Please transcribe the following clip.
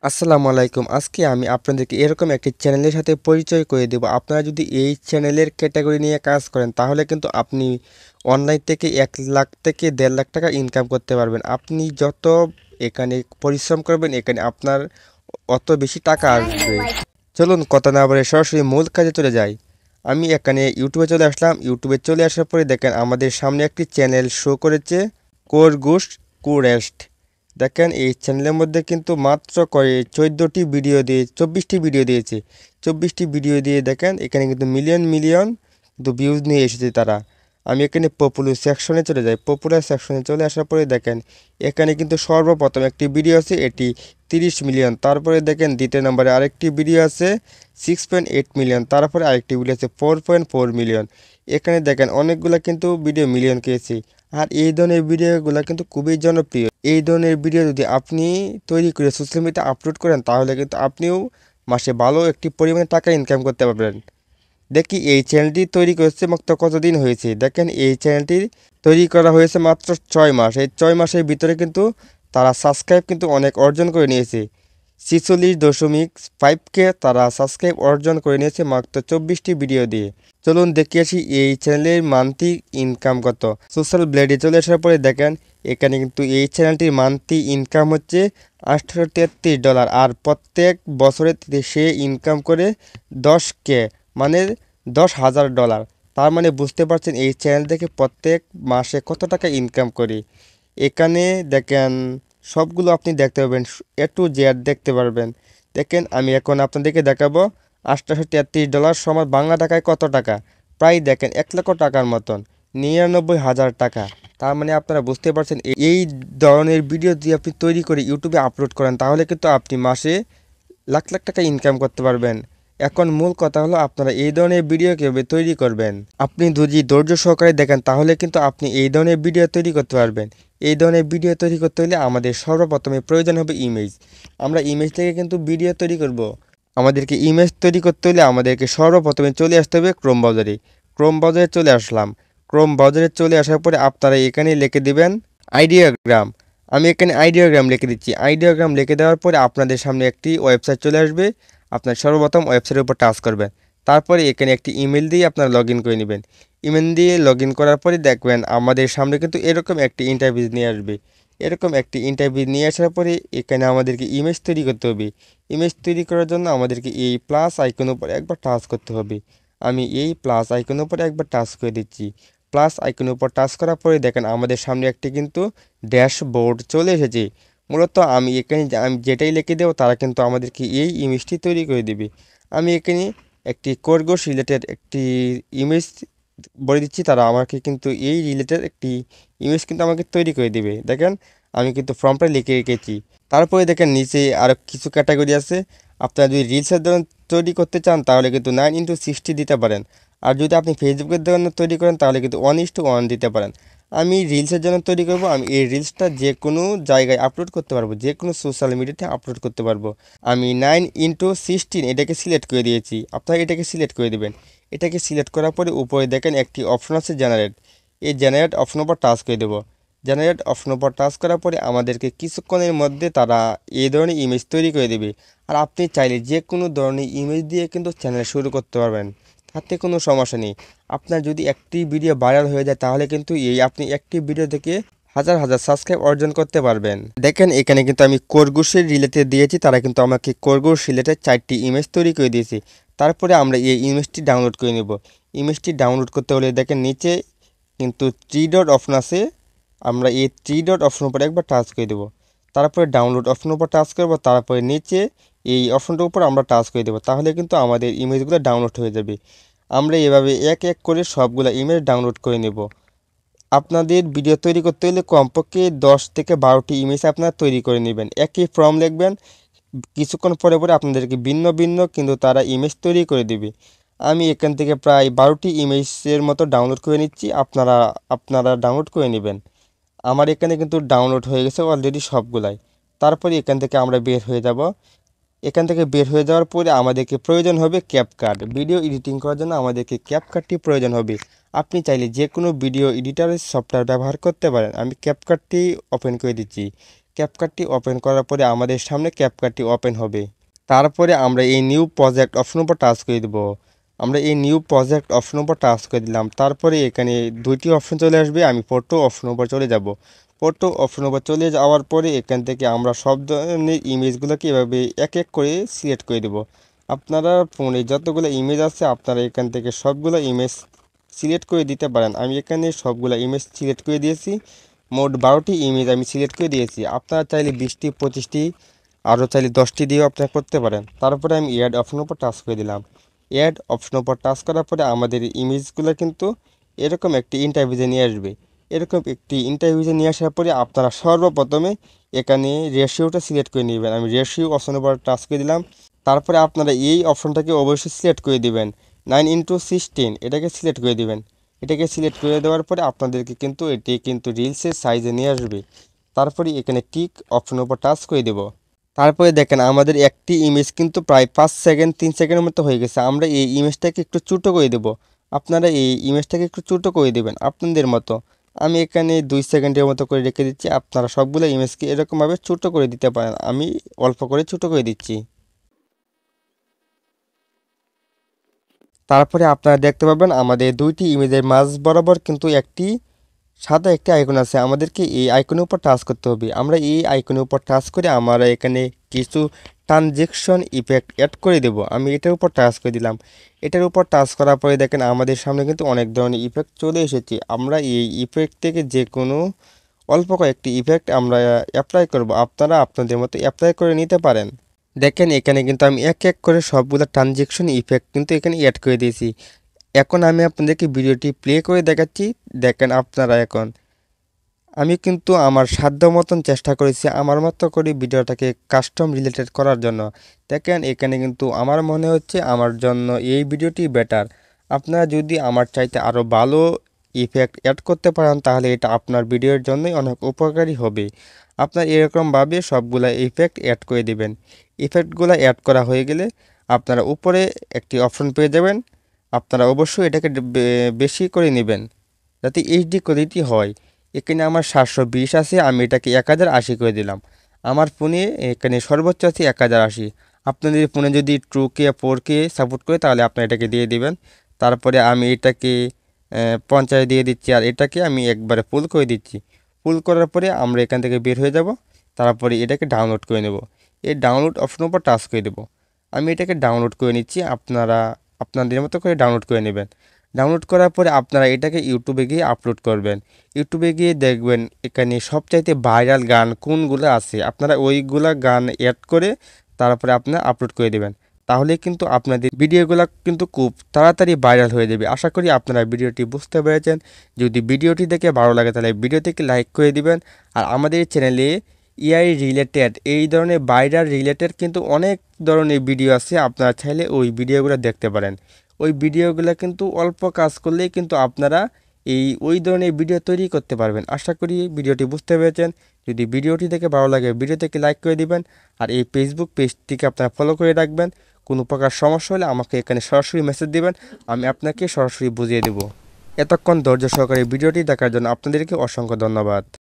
আসসালামু আলাইকুম। আজকে আমি আপনাদেরকে এরকম একটি চ্যানেলের সাথে পরিচয় করে দেব। আপনারা যদি এই চ্যানেলের ক্যাটাগরি নিয়ে কাজ করেন তাহলে কিন্তু আপনি অনলাইন থেকে ১,০০,০০০ থেকে ১,৫০,০০০ টাকা ইনকাম করতে পারবেন। আপনি যত এখানে পরিশ্রম করবেন এখানে আপনার অত বেশি টাকা আসবে। চলুন কথা না বলে সরাসরি মূল কাজে চলে যাই। আমি এখানে ইউটিউবে চলে আসলাম। ইউটিউবে চলে আসার পরে দেখেন আমাদের সামনে একটি চ্যানেল শো করেছে কোরগুশ কুরেস্ট। দেখেন এই চ্যানেলের মধ্যে কিন্তু মাত্র 14টি ভিডিও দিয়ে 24টি ভিডিও দিয়েছে। 24টি ভিডিও দিয়ে দেখেন এখানে কিন্তু মিলিয়ন মিলিয়ন কিন্তু ভিউজ নিয়ে এসেছে তারা। আমি এখানে পপুলার সেকশনে চলে যাই। পপুলার সেকশনে চলে আসার পরে দেখেন এখানে কিন্তু সর্বপ্রথম একটি ভিডিও আছে, এটি 30 মিলিয়ন। তারপরে দেখেন দ্বিতীয় নম্বরে আরেকটি ভিডিও আছে 6.8 মিলিয়ন। তারপরে আরেকটি ভিডিও আছে 4.4 মিলিয়ন। এখানে দেখেন অনেকগুলো কিন্তু ভিডিও মিলিয়ন খেয়েছে। আর এই ধরনের ভিডিওগুলো কিন্তু খুবই জনপ্রিয়। এই ধরনের ভিডিও যদি আপনি তৈরি করে সোশ্যাল মিডিয়াতে আপলোড করেন তাহলে কিন্তু আপনিও মাসে ভালো একটি পরিমাণে টাকা ইনকাম করতে পারবেন। দেখি এই চ্যানেলটি তৈরি করেছে মাত্র কতদিন হয়েছে। দেখেন এই চ্যানেলটি তৈরি করা হয়েছে মাত্র 6 মাস। এই 6 মাসের ভিতরে কিন্তু তারা সাবস্ক্রাইব কিন্তু অনেক অর্জন করে নিয়েছে। 46.5K তারা সাবস্ক্রাইব অর্জন করে নিয়েছে মাত্র 24টি ভিডিও দিয়ে। চলুন দেখে আসি এই চ্যানেলের মান্থলি ইনকাম কত। সোশ্যাল ব্লেডে চলে আসার পরে দেখেন এখানে কিন্তু এই চ্যানেলটির মান্থলি ইনকাম হচ্ছে $833। আর প্রত্যেক বছরে সে ইনকাম করে 10K, মানে $10,000। তার মানে বুঝতে পারছেন এই চ্যানেল থেকে প্রত্যেক মাসে কত টাকা ইনকাম করি। এখানে দেখেন সবগুলো আপনি দেখতে পাবেন, এ টু জেড দেখতে পারবেন। দেখেন আমি এখন আপনাদেরকে দেখাবো $833 সমান বাংলা টাকায় কত টাকা। প্রায় দেখেন 1,00,000 টাকার মতন, 99,000 টাকা। তার মানে আপনারা বুঝতে পারছেন এই ধরনের ভিডিও যদি আপনি তৈরি করে ইউটিউবে আপলোড করেন তাহলে কিন্তু আপনি মাসে লাখ লাখ টাকা ইনকাম করতে পারবেন। এখন মূল কথা হলো আপনারা এই ধরনের ভিডিও কীভাবে তৈরি করবেন। আপনি যদি ধৈর্য সহকারে দেখেন তাহলে কিন্তু আপনি এই ধরনের ভিডিও তৈরি করতে পারবেন। এই ধরনের ভিডিও তৈরি করতে হলে আমাদের সর্বপ্রথমে প্রয়োজন হবে ইমেজ। আমরা ইমেজ থেকে কিন্তু ভিডিও তৈরি করব। আমাদেরকে ইমেজ তৈরি করতে হলে আমাদেরকে সর্বপ্রথমে চলে আসতে হবে ক্রোম ব্রাউজারে। ক্রোম ব্রাউজারে চলে আসলাম। ক্রোম ব্রাউজারে চলে আসার পরে আপনারা এখানে লিখে দিবেন আইডিয়াগ্রাম। আমি এখানে আইডিয়াগ্রাম লিখে দিচ্ছি। আইডিয়াগ্রাম লিখে দেওয়ার পরে আপনাদের সামনে একটি ওয়েবসাইট চলে আসবে। আপনার সর্বপ্রথম ওয়েবসাইটের উপর টাচ করবেন। তারপরে এখানে একটি ইমেল দিয়ে আপনারা লগ ইন করে নেবেন। ইমেল দিয়ে লগ ইন করার পরে দেখবেন আমাদের সামনে কিন্তু এরকম একটি ইন্টারভিউ নিয়ে আসবে। এরকম একটি ইন্টারভিউ নিয়ে আসার পরে এখানে আমাদেরকে ইমেজ তৈরি করতে হবে। ইমেজ তৈরি করার জন্য আমাদেরকে এই প্লাস আইকনের উপর একবার টাচ করতে হবে। আমি এই প্লাস আইকনের উপর একবার টাচ করে দিচ্ছি। প্লাস আইকনের উপর টাচ করার পরে দেখেন আমাদের সামনে একটি কিন্তু ড্যাশবোর্ড চলে এসেছে। মূলত আমি এখানে আমি যেটাই লিখে দেবো তারা কিন্তু আমাদেরকে এই ইমেজটি তৈরি করে দেবে। আমি এখানে একটি কোরগোশ রিলেটেড একটি ইমেজ বলে দিচ্ছি, তারা আমাকে কিন্তু এই রিলেটেড একটি ইমেজ কিন্তু আমাকে তৈরি করে দেবে। দেখেন আমি কিন্তু ফর্মটা লিখে রেখেছি। তারপরে দেখেন নিচে আরও কিছু ক্যাটাগরি আছে। আপনারা যদি রিলসের জন্য তৈরি করতে চান তাহলে কিন্তু 9x60 দিতে পারেন। আর যদি আপনি ফেসবুকের জন্য তৈরি করেন তাহলে কিন্তু 1:1 দিতে পারেন। আমি রিলসের জন্য তৈরি করব। আমি এই রিলসটা যে কোনো জায়গায় আপলোড করতে পারবো, যে কোনো সোশ্যাল মিডিয়াতে আপলোড করতে পারবো। আমি 9x16 এটাকে সিলেক্ট করে দিয়েছি। আপনারা এটাকে সিলেক্ট করে দেবেন। এটাকে সিলেক্ট করার পরে উপরে দেখেন একটি অপশন আছে জেনারেট। এই জেনারেট অপশন উপর টাচ করে দেবো। জেনারেট অপশন উপর টাচ করার পরে আমাদেরকে কিছুক্ষণের মধ্যে তারা এই ধরনের ইমেজ তৈরি করে দেবে। আর আপনি চাইলে যে কোনো ধরনের ইমেজ দিয়ে কিন্তু চ্যানেল শুরু করতে পারবেন, তাতে কোনো সমস্যা নেই। আপনার যদি একটি ভিডিও ভাইরাল হয়ে যায় তাহলে কিন্তু আপনি একটি ভিডিও থেকে হাজার হাজার সাবস্ক্রাইব অর্জন করতে পারবেন। দেখেন এখানে কিন্তু আমি কোরগুশের রিলেটেড দিয়েছি, তারা কিন্তু আমাকে কোরগুশ রিলেটেড 4টি ইমেজ তৈরি করে দিয়েছে। তারপরে আমরা এই ইমেজটি ডাউনলোড করে নেব। ইমেজটি ডাউনলোড করতে হলে দেখেন নিচে কিন্তু 3 ডট অপশন আছে। আমরা এই 3 ডট অপশন উপর একবার টাচ করে দেবো। তারপরে ডাউনলোড অপশন উপর টাচ করব। তারপরে নিচে এই অপশনটার উপর আমরা টাচ করে দেবো। তাহলে কিন্তু আমাদের ইমেজগুলো ডাউনলোড হয়ে যাবে। আমরা এভাবে এক এক করে সবগুলো ইমেজ ডাউনলোড করে নেব। আপনাদের ভিডিও তৈরি করতে হলে কমপক্ষে 10 থেকে 12টি ইমেজ আপনারা তৈরি করে নেবেন। একই ফর্ম লিখবেন, কিছুক্ষণ পরে পরে আপনাদেরকে ভিন্ন ভিন্ন কিন্তু তারা ইমেজ তৈরি করে দেবে। আমি এখান থেকে প্রায় 12টি ইমেজের মতো ডাউনলোড করে নিচ্ছি। আপনারা ডাউনলোড করে নেবেন। আমার এখানে কিন্তু ডাউনলোড হয়ে গেছে অলরেডি সবগুলাই। তারপরে এখান থেকে আমরা বের হয়ে যাব। এখান থেকে বের হয়ে যাওয়ার পরে আমাদেরকে প্রয়োজন হবে ক্যাপকাট। ভিডিও এডিটিং করার জন্য আমাদেরকে ক্যাপকাটটি প্রয়োজন হবে। আপনি চাইলে যে কোনো ভিডিও এডিটারের সফটওয়্যার ব্যবহার করতে পারেন। আমি ক্যাপকাটটি ওপেন করে দিচ্ছি। ক্যাপকাটটি ওপেন করার পরে আমাদের সামনে ক্যাপকাটটি ওপেন হবে। তারপরে আমরা এই নিউ প্রজেক্ট অপশন উপর টাচ করে দেব। আমরা এই নিউ প্রজেক্ট অপশন উপর টাচ করে দিলাম। তারপরে এখানে দুইটি অপশন চলে আসবে। আমি ফটো অপশন উপর চলে যাব। ফটো অপশন উপর চলে যাওয়ার পরে এখান থেকে আমরা সব ধরনের ইমেজগুলোকে এভাবে এক এক করে সিলেক্ট করে দেব। আপনারা ফোনে যতগুলো ইমেজ আছে আপনারা এখান থেকে সবগুলো ইমেজ সিলেক্ট করে দিতে পারেন। আমি এখানে সবগুলো ইমেজ সিলেক্ট করে দিয়েছি। মোট 12টি ইমেজ আমি সিলেক্ট করে দিয়েছি। আপনারা চাইলে 20টি 25টি আরও চাইলে 10টি দিয়েও আপনারা করতে পারেন। তারপরে আমি অ্যাড অপশন উপর টাচ করে দিলাম। অ্যাড অপশন উপর টাচ করার পরে আমাদের ইমেজগুলো কিন্তু এরকম একটি ইন্টারভিউতে নিয়ে আসবে। এরকম একটি ইন্টারভিউতে নিয়ে আসার পরে আপনারা সর্বপ্রথমে এখানে রেশিওটা সিলেক্ট করে নেবেন। আমি রেশিও অপশন উপর টাচ করে দিলাম। তারপরে আপনারা এই অপশনটাকে অবশ্যই সিলেক্ট করে দিবেন। 9:16 এটাকে সিলেক্ট করে দিবেন। এটাকে সিলেক্ট করে দেওয়ার পরে আপনাদেরকে কিন্তু এটি কিন্তু রিলসের সাইজে নিয়ে আসবে। তারপরে এখানে টিক অপশন উপর টাচ করে দেব। তারপরে দেখেন আমাদের একটি ইমেজ কিন্তু প্রায় 5 সেকেন্ড 3 সেকেন্ডের মতো হয়ে গেছে। আমরা এই ইমেজটাকে একটু ছোটো করে দেব। আপনারা এই ইমেজটাকে একটু ছোটো করে দেবেন আপনাদের মতো। আমি এখানে 2 সেকেন্ডের মতো করে রেখে দিচ্ছি। আপনারা সবগুলো ইমেজকে এরকমভাবে ছোটো করে দিতে পারেন। আমি অল্প করে ছোটো করে দিচ্ছি। তারপরে আপনারা দেখতে পাবেন আমাদের দুইটি ইমেজের মাঝ বরাবর কিন্তু একটি সাদা একটি আইকন আছে। আমাদেরকে এই আইকনের উপর টাচ করতে হবে। আমরা এই আইকনের উপর টাচ করে আমরা এখানে কিছু ট্রানজেকশন ইফেক্ট অ্যাড করে দেব। আমি এটার উপর টাচ করে দিলাম। এটার উপর টাচ করার পরে দেখেন আমাদের সামনে কিন্তু অনেক ধরনের ইফেক্ট চলে এসেছে। আমরা এই ইফেক্ট থেকে যে কোনো অল্প কয়েকটি ইফেক্ট আমরা অ্যাপ্লাই করব। আপনারা আপনাদের মতো অ্যাপ্লাই করে নিতে পারেন। দেখেন এখানে কিন্তু আমি এক এক করে সবগুলো ট্রানজেকশন ইফেক্ট কিন্তু এখানে অ্যাড করে দিয়েছি। এখন আমি আপনাদেরকে ভিডিওটি প্লে করে দেখাচ্ছি। দেখেন আপনারা এখন আমি কিন্তু আমার সাধ্য মতন চেষ্টা করেছি আমার মতো করে ভিডিওটাকে কাস্টম রিলেটেড করার জন্য। দেখেন এখানে কিন্তু আমার মনে হচ্ছে আমার জন্য এই ভিডিওটি বেটার। আপনারা যদি আমার চাইতে আরও ভালো ইফেক্ট অ্যাড করতে পারেন তাহলে এটা আপনার ভিডিওর জন্যই অনেক উপকারী হবে। আপনার এরকমভাবে সবগুলা ইফেক্ট অ্যাড করে দিবেন। ইফেক্টগুলো অ্যাড করা হয়ে গেলে আপনারা উপরে একটি অপশন পেয়ে যাবেন। আপনারা অবশ্যই এটাকে বেশি করে নেবেন যাতে এইচডি কোয়ালিটি হয়। এখানে আমার 720 আছে, আমি এটাকে 1080 করে দিলাম। আমার ফোনে এখানে সর্বোচ্চ আছে 1080। আপনাদের ফোনে যদি 2K 4K সাপোর্ট করে তাহলে আপনারা এটাকে দিয়ে দিবেন। তারপরে আমি এটাকে 50 দিয়ে দিচ্ছি আর এটাকে আমি একবারে ফুল করে দিচ্ছি। ফুল করার পরে আমরা এখান থেকে বের হয়ে যাব। তারপরে এটাকে ডাউনলোড করে নেব। এই ডাউনলোড অপশনের উপর টাচ করে দেব। আমি এটাকে ডাউনলোড করে নিচ্ছি। আপনারা আপনাদের মতো করে ডাউনলোড করে নেবেন। ডাউনলোড করার পরে আপনারা এটাকে ইউটিউবে গিয়ে আপলোড করবেন। ইউটিউবে গিয়ে দেখবেন এখানে সবচাইতে ভাইরাল গান কোনগুলো আছে। আপনারা ওইগুলা গান অ্যাড করে তারপরে আপনারা আপলোড করে দেবেন। তাহলে কিন্তু আপনাদের ভিডিওগুলো কিন্তু খুব তাড়াতাড়ি ভাইরাল হয়ে যাবে। আশা করি আপনারা ভিডিওটি বুঝতে পেরেছেন। যদি ভিডিওটি দেখে ভালো লাগে তাহলে ভিডিওটিকে লাইক করে দিবেন। আর আমাদের চ্যানেলে এআই রিলেটেড এই ধরনের ভাইরাল রিলেটেড কিন্তু অনেক ধরনের ভিডিও আছে। আপনারা চাইলে ওই ভিডিওগুলো দেখতে পারেন। ওই ভিডিওগুলো কিন্তু অল্প কাজ করলেই কিন্তু আপনারা ওই ধরনের ভিডিও তৈরি করতে পারবেন। আশা করি ভিডিওটি বুঝতে পেরেছেন। যদি ভিডিওটি দেখে ভালো লাগে ভিডিওটিকে লাইক করে দিবেন। আর এই ফেসবুক পেজটিকে আপনারা ফলো করে রাখবেন। কোনো প্রকার সমস্যা হলে আমাকে এখানে সরাসরি মেসেজ দিবেন, আমি আপনাকে সরাসরি বুঝিয়ে দেব। এতক্ষণ ধৈর্য সহকারে ভিডিওটি দেখার জন্য আপনাদেরকে অসংখ্য ধন্যবাদ।